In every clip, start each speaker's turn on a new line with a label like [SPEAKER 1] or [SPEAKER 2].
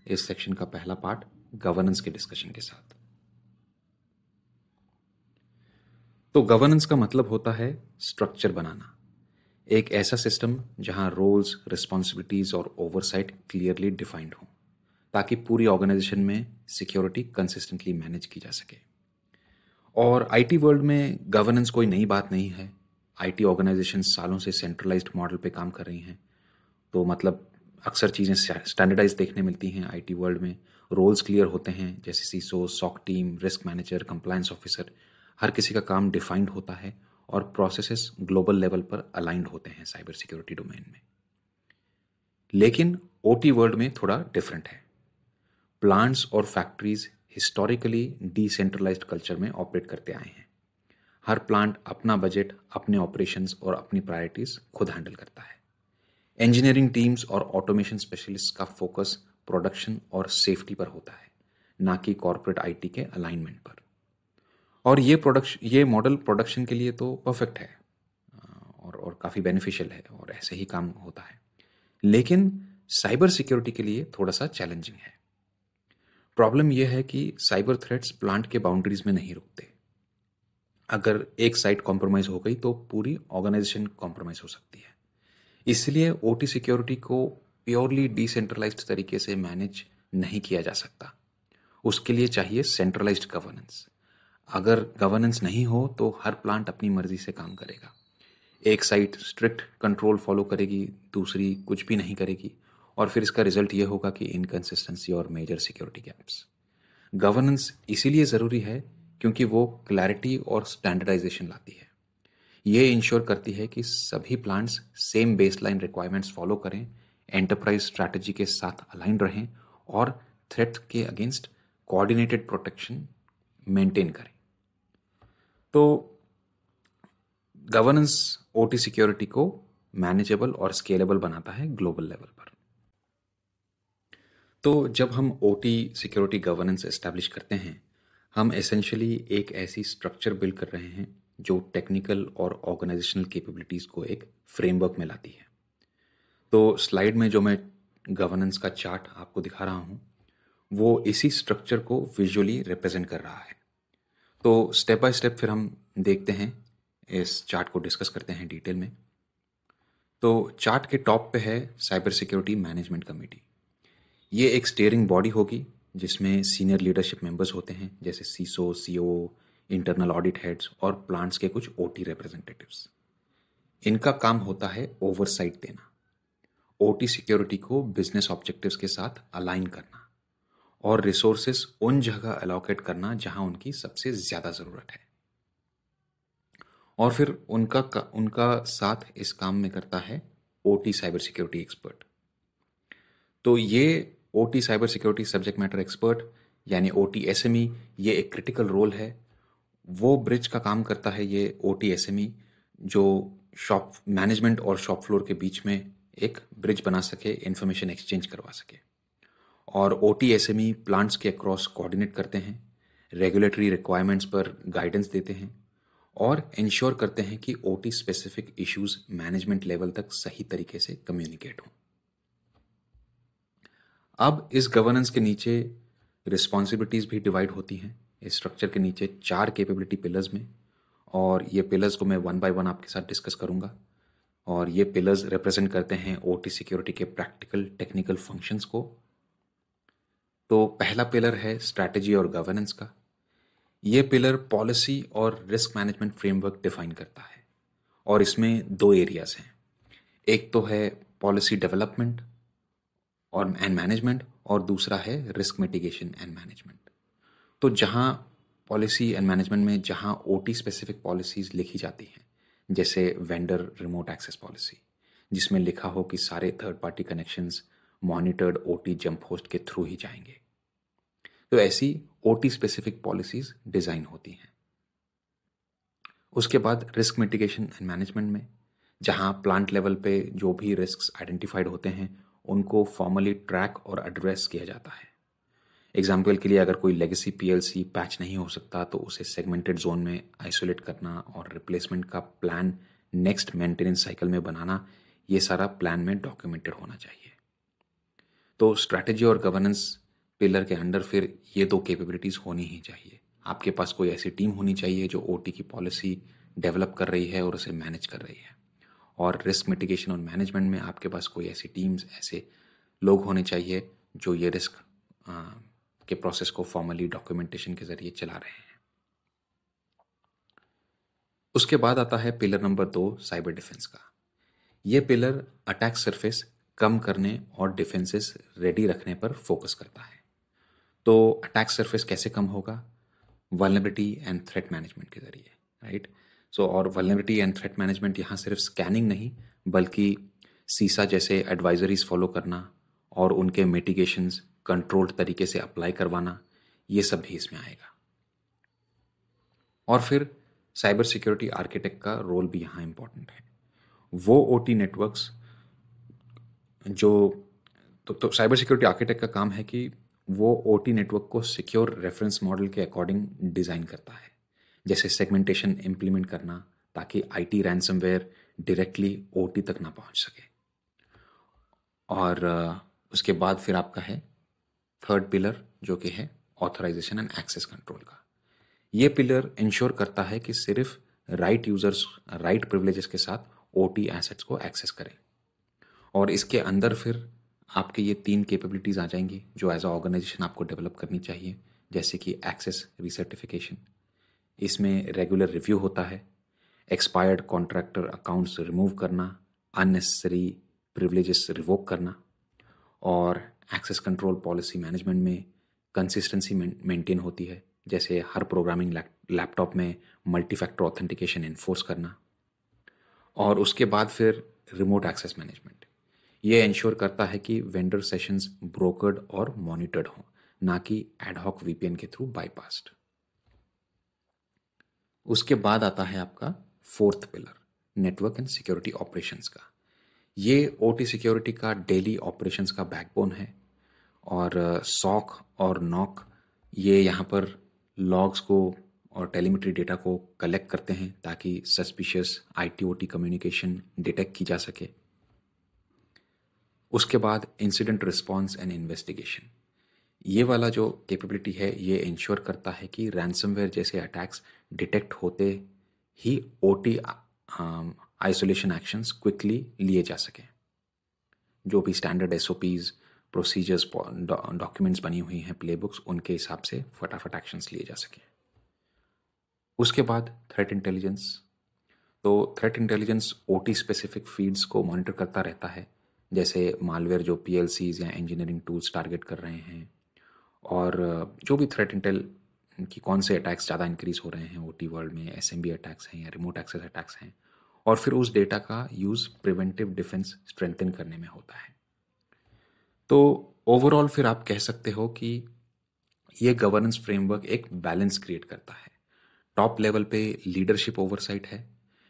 [SPEAKER 1] इस सेक्शन का पहला पार्ट गवर्नेंस के डिस्कशन के साथ। तो गवर्नेंस का मतलब होता है स्ट्रक्चर बनाना, एक ऐसा सिस्टम जहां रोल्स, रिस्पॉन्सिबिलिटीज और ओवरसाइट क्लियरली डिफाइंड हों, ताकि पूरी ऑर्गेनाइजेशन में सिक्योरिटी कंसिस्टेंटली मैनेज की जा सके। और आईटी वर्ल्ड में गवर्नेंस कोई नई बात नहीं है। आईटी ऑर्गेनाइजेशन सालों से सेंट्रलाइज्ड मॉडल पे काम कर रही हैं, तो मतलब अक्सर चीज़ें स्टैंडर्डाइज देखने मिलती हैं आईटी वर्ल्ड में। रोल्स क्लियर होते हैं, जैसे CISO, SOC team, risk manager, compliance officer. हर किसी का काम डिफाइंड होता है और प्रोसेसेस ग्लोबल लेवल पर अलाइंड होते हैं साइबर सिक्योरिटी डोमेन में। लेकिन ओटी वर्ल्ड में थोड़ा डिफरेंट है। प्लांट्स और फैक्ट्रीज हिस्टोरिकली डिसेंट्रलाइज्ड कल्चर में ऑपरेट करते आए हैं। हर प्लांट अपना बजट, अपने ऑपरेशंस और अपनी प्रायोरिटीज खुद हैंडल करता है। इंजीनियरिंग टीम्स और ऑटोमेशन स्पेशलिस्ट का फोकस प्रोडक्शन और सेफ्टी पर होता है, ना कि कॉर्पोरेट आईटी के अलाइनमेंट पर। और ये मॉडल प्रोडक्शन के लिए तो परफेक्ट है और काफ़ी बेनिफिशियल है और ऐसे ही काम होता है। लेकिन साइबर सिक्योरिटी के लिए थोड़ा सा चैलेंजिंग है। प्रॉब्लम यह है कि साइबर थ्रेट्स प्लांट के बाउंड्रीज में नहीं रुकते। अगर एक साइट कॉम्प्रोमाइज हो गई तो पूरी ऑर्गेनाइजेशन कॉम्प्रोमाइज हो सकती है। इसलिए ओटी सिक्योरिटी को प्योरली डिसेंट्रलाइज्ड तरीके से मैनेज नहीं किया जा सकता। उसके लिए चाहिए सेंट्रलाइज्ड गवर्नेंस। अगर गवर्नेंस नहीं हो तो हर प्लांट अपनी मर्जी से काम करेगा। एक साइट स्ट्रिक्ट कंट्रोल फॉलो करेगी, दूसरी कुछ भी नहीं करेगी, और फिर इसका रिजल्ट ये होगा कि इनकंसिस्टेंसी और मेजर सिक्योरिटी गैप्स। गवर्नेंस इसीलिए ज़रूरी है क्योंकि वो क्लैरिटी और स्टैंडर्डाइजेशन लाती है। ये इंश्योर करती है कि सभी plants same baseline requirements follow करें, एंटरप्राइज स्ट्रैटेजी के साथ अलाइन रहें और थ्रेट के अगेंस्ट कोऑर्डिनेटेड प्रोटेक्शन मेंटेन करें। तो गवर्नेंस ओटी सिक्योरिटी को मैनेजेबल और स्केलेबल बनाता है ग्लोबल लेवल पर। तो जब हम ओटी सिक्योरिटी गवर्नेंस एस्टैब्लिश करते हैं, हम एसेंशियली एक ऐसी स्ट्रक्चर बिल्ड कर रहे हैं जो टेक्निकल और ऑर्गेनाइजेशनल कैपेबिलिटीज को एक फ्रेमवर्क में लाती है। तो स्लाइड में जो मैं गवर्नेंस का चार्ट आपको दिखा रहा हूँ, वो इसी स्ट्रक्चर को विजुअली रिप्रेजेंट कर रहा है। तो स्टेप बाय स्टेप फिर हम देखते हैं, इस चार्ट को डिस्कस करते हैं डिटेल में। तो चार्ट के टॉप पे है साइबर सिक्योरिटी मैनेजमेंट कमेटी। ये एक स्टीयरिंग बॉडी होगी जिसमें सीनियर लीडरशिप मेंबर्स होते हैं, जैसे सीसो, सीओ, इंटरनल ऑडिट हेड्स और प्लांट्स के कुछ ओटी रिप्रेजेंटेटिव्स। इनका काम होता है ओवरसाइट देना, ओटी सिक्योरिटी को बिजनेस ऑब्जेक्टिव्स के साथ अलाइन करना और रिसोर्सेस उन जगह अलोकेट करना जहां उनकी सबसे ज्यादा जरूरत है। और फिर उनका साथ इस काम में करता है ओटी साइबर सिक्योरिटी एक्सपर्ट। तो ये OT cyber security subject matter expert यानी ओटी एसएमई, ये एक क्रिटिकल रोल है। वो ब्रिज का काम करता है ये ओटी एसएमई, जो शॉप मैनेजमेंट और शॉप फ्लोर के बीच में एक ब्रिज बना सके, इंफॉर्मेशन एक्सचेंज करवा सके। और ओटी एसएमई प्लांट्स के अक्रॉस कोऑर्डिनेट करते हैं, रेगुलेटरी रिक्वायरमेंट्स पर गाइडेंस देते हैं और इंश्योर करते हैं कि OT specific issues management level तक सही तरीके से कम्युनिकेट हों। अब इस गवर्नेंस के नीचे रिस्पॉन्सिबिलिटीज भी डिवाइड होती हैं इस स्ट्रक्चर के नीचे 4 कैपेबिलिटी पिलर्स में, और ये पिलर्स को मैं वन बाय वन आपके साथ डिस्कस करूंगा। और ये पिलर्स रिप्रेजेंट करते हैं ओटी सिक्योरिटी के प्रैक्टिकल टेक्निकल फंक्शंस को। तो पहला पिलर है स्ट्रैटेजी और गवर्नेंस का। ये पिलर पॉलिसी और रिस्क मैनेजमेंट फ्रेमवर्क डिफाइन करता है, और इसमें 2 एरियाज हैं। एक तो है पॉलिसी डेवलपमेंट और एंड मैनेजमेंट, और दूसरा है रिस्क मिटिगेशन एंड मैनेजमेंट। तो जहां पॉलिसी एंड मैनेजमेंट में जहां ओटी स्पेसिफिक पॉलिसीज लिखी जाती हैं, जैसे वेंडर रिमोट एक्सेस पॉलिसी, जिसमें लिखा हो कि सारे third party connections monitored OT jump host के थ्रू ही जाएंगे, तो ऐसी ओटी स्पेसिफिक पॉलिसीज डिजाइन होती हैं। उसके बाद रिस्क मिटिगेशन एंड मैनेजमेंट में जहां प्लांट लेवल पे जो भी रिस्क आइडेंटिफाइड होते हैं उनको फॉर्मली ट्रैक और एड्रेस किया जाता है। एग्जाम्पल के लिए, अगर कोई लेगेसी पीएलसी पैच नहीं हो सकता तो उसे सेगमेंटेड जोन में आइसोलेट करना और रिप्लेसमेंट का प्लान नेक्स्ट मेंटेनेंस साइकिल में बनाना, ये सारा प्लान में डॉक्यूमेंटेड होना चाहिए। तो स्ट्रैटेजी और गवर्नेंस पिलर के अंडर फिर ये दो कैपेबिलिटीज़ होनी ही चाहिए। आपके पास कोई ऐसी टीम होनी चाहिए जो ओटी की पॉलिसी डेवलप कर रही है और उसे मैनेज कर रही है, और रिस्क मिटिगेशन और मैनेजमेंट में आपके पास कोई ऐसी टीम्स, ऐसे लोग होने चाहिए जो ये रिस्क के प्रोसेस को फॉर्मली डॉक्यूमेंटेशन के जरिए चला रहे हैं। उसके बाद आता है पिलर नंबर 2, साइबर डिफेंस का। ये पिलर अटैक सरफेस कम करने और डिफेंसेस रेडी रखने पर फोकस करता है। तो अटैक सरफेस कैसे कम होगा? वल्नरेबिलिटी एंड थ्रेट मैनेजमेंट के जरिए, राइट। सो और वल्नरेबिलिटी एंड थ्रेट मैनेजमेंट यहाँ सिर्फ स्कैनिंग नहीं, बल्कि सीसा जैसे एडवाइजरीज फॉलो करना और उनके मिटिगेशंस कंट्रोल्ड तरीके से अप्लाई करवाना, ये सब भी इसमें आएगा। और फिर साइबर सिक्योरिटी आर्किटेक्ट का रोल भी यहाँ इम्पॉर्टेंट है। वो ओटी नेटवर्क्स जो तो साइबर सिक्योरिटी आर्किटेक्ट का काम है कि वो ओटी नेटवर्क को सिक्योर रेफरेंस मॉडल के अकॉर्डिंग डिज़ाइन करता है, जैसे सेगमेंटेशन इम्प्लीमेंट करना ताकि आईटी रैंसमवेयर डायरेक्टली ओटी तक ना पहुंच सके। और उसके बाद फिर आपका है थर्ड पिलर, जो कि है ऑथराइजेशन एंड एक्सेस कंट्रोल का। ये पिलर इंश्योर करता है कि सिर्फ राइट यूजर्स राइट प्रिविलेजेस के साथ ओटी एसेट्स को एक्सेस करें। और इसके अंदर फिर आपके ये 3 कैपेबिलिटीज़ आ जाएंगी जो एज अ ऑर्गेनाइजेशन आपको डेवलप करनी चाहिए, जैसे कि एक्सेस रीसर्टिफिकेशन, इसमें रेगुलर रिव्यू होता है, एक्सपायर्ड कॉन्ट्रैक्टर अकाउंट्स रिमूव करना, अननेसेसरी प्रिविलेजेस रिवोक करना, और एक्सेस कंट्रोल पॉलिसी मैनेजमेंट में कंसिस्टेंसी मेंटेन होती है, जैसे हर प्रोग्रामिंग लैपटॉप में मल्टी फैक्टर ऑथेंटिकेशन इन्फोर्स करना। और उसके बाद फिर रिमोट एक्सेस मैनेजमेंट, ये इंश्योर करता है कि वेंडर सेशंस ब्रोकर्ड और मॉनिटर्ड हों, ना कि एडहॉक वीपीएन के थ्रू बाईपास्ड। उसके बाद आता है आपका fourth pillar, network and security operations का। ये ओटी सिक्योरिटी का डेली ऑपरेशंस का बैकबोन है। और सॉक और नॉक ये यहाँ पर लॉग्स को और टेलीमेट्री डेटा को कलेक्ट करते हैं ताकि suspicious IT OT communication detect की जा सके। उसके बाद इंसिडेंट रिस्पॉन्स एंड इन्वेस्टिगेशन, ये वाला जो कैपेबिलिटी है ये इंश्योर करता है कि रैंसमवेयर जैसे अटैक्स डिटेक्ट होते ही ओटी आइसोलेशन एक्शंस क्विकली लिए जा सकें। जो भी स्टैंडर्ड एसओपीज, प्रोसीजर्स, डॉक्यूमेंट्स बनी हुई हैं, प्लेबुक्स, उनके हिसाब से फटाफट एक्शंस लिए जा सकें। उसके बाद थ्रेट इंटेलिजेंस, तो threat intelligence OT specific fields को मॉनिटर करता रहता है, जैसे मालवेयर जो पीएलसीज या इंजीनियरिंग टूल्स टारगेट कर रहे हैं, और जो भी थ्रेट इंटेल कि कौन से अटैक्स ज़्यादा इंक्रीज हो रहे हैं ओटी वर्ल्ड में, एसएमबी अटैक्स हैं या रिमोट एक्सेस अटैक्स हैं, और फिर उस डेटा का यूज़ प्रिवेंटिव डिफेंस स्ट्रेंथन करने में होता है। तो ओवरऑल फिर आप कह सकते हो कि ये गवर्नेंस फ्रेमवर्क एक बैलेंस क्रिएट करता है। टॉप लेवल पे लीडरशिप ओवरसाइट है,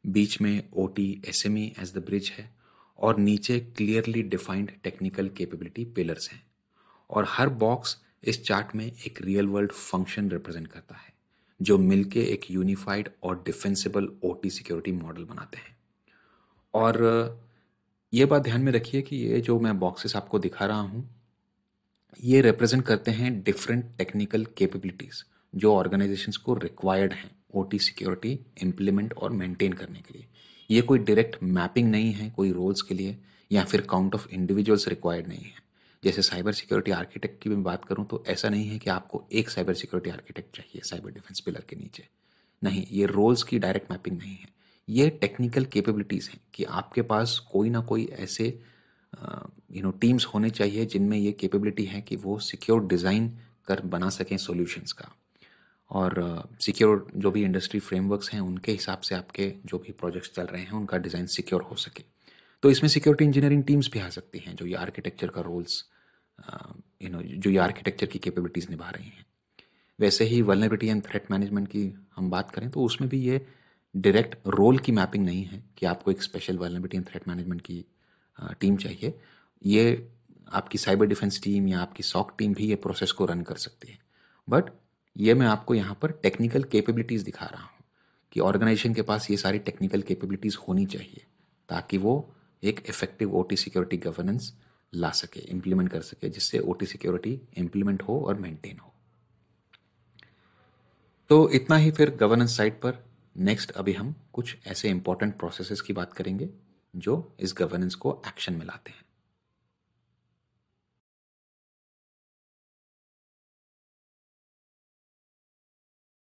[SPEAKER 1] बीच में OT SME as the bridge है, और नीचे clearly defined technical capability pillars हैं। और हर बॉक्स इस चार्ट में एक रियल वर्ल्ड फंक्शन रिप्रेजेंट करता है जो मिलके एक यूनिफाइड और डिफेंसिबल ओटी सिक्योरिटी मॉडल बनाते हैं। और ये बात ध्यान में रखिए कि ये जो मैं बॉक्सेस आपको दिखा रहा हूँ ये रिप्रेजेंट करते हैं डिफरेंट टेक्निकल कैपेबिलिटीज़ जो ऑर्गेनाइजेशंस को रिक्वायर्ड हैं ओटी सिक्योरिटी इम्प्लीमेंट और मेंटेन करने के लिए। ये कोई डायरेक्ट मैपिंग नहीं है कोई रोल्स के लिए, या फिर काउंट ऑफ इंडिविजुअल्स रिक्वायर्ड नहीं है। जैसे साइबर सिक्योरिटी आर्किटेक्ट की मैं बात करूं तो ऐसा नहीं है कि आपको एक साइबर सिक्योरिटी आर्किटेक्ट चाहिए साइबर डिफेंस पिलर के नीचे, नहीं, ये रोल्स की डायरेक्ट मैपिंग नहीं है। ये टेक्निकल कैपेबिलिटीज़ हैं कि आपके पास कोई ना कोई ऐसे टीम्स होने चाहिए जिनमें ये कैपेबिलिटी है कि वो सिक्योर डिज़ाइन कर बना सकें सॉल्यूशंस का, और सिक्योर जो भी इंडस्ट्री फ्रेमवर्क्स हैं उनके हिसाब से आपके जो भी प्रोजेक्ट्स चल रहे हैं उनका डिज़ाइन सिक्योर हो सके। तो इसमें सिक्योरिटी इंजीनियरिंग टीम्स भी आ सकती हैं जो ये आर्किटेक्चर का रोल्स जो ये आर्किटेक्चर की कैपेबिलिटीज़ निभा रही हैं। वैसे ही वल्नरेबिलिटी एंड थ्रेट मैनेजमेंट की हम बात करें तो उसमें भी ये डायरेक्ट रोल की मैपिंग नहीं है कि आपको एक special vulnerability and threat management की टीम चाहिए। ये आपकी साइबर डिफेंस टीम या आपकी सॉक टीम भी ये प्रोसेस को रन कर सकती है। बट ये मैं आपको यहाँ पर टेक्निकल कैपेबिलिटीज़ दिखा रहा हूँ कि ऑर्गेनाइजेशन के पास ये सारी टेक्निकल कैपेबिलिटीज़ होनी चाहिए ताकि वो एक इफेक्टिव ओटी सिक्योरिटी गवर्नेंस ला सके, इम्प्लीमेंट कर सके, जिससे ओटी सिक्योरिटी इम्प्लीमेंट हो और मेंटेन हो। तो इतना ही फिर गवर्नेंस साइड पर। नेक्स्ट अभी हम कुछ ऐसे इंपॉर्टेंट प्रोसेसेस की बात करेंगे जो इस गवर्नेंस को एक्शन में लाते हैं।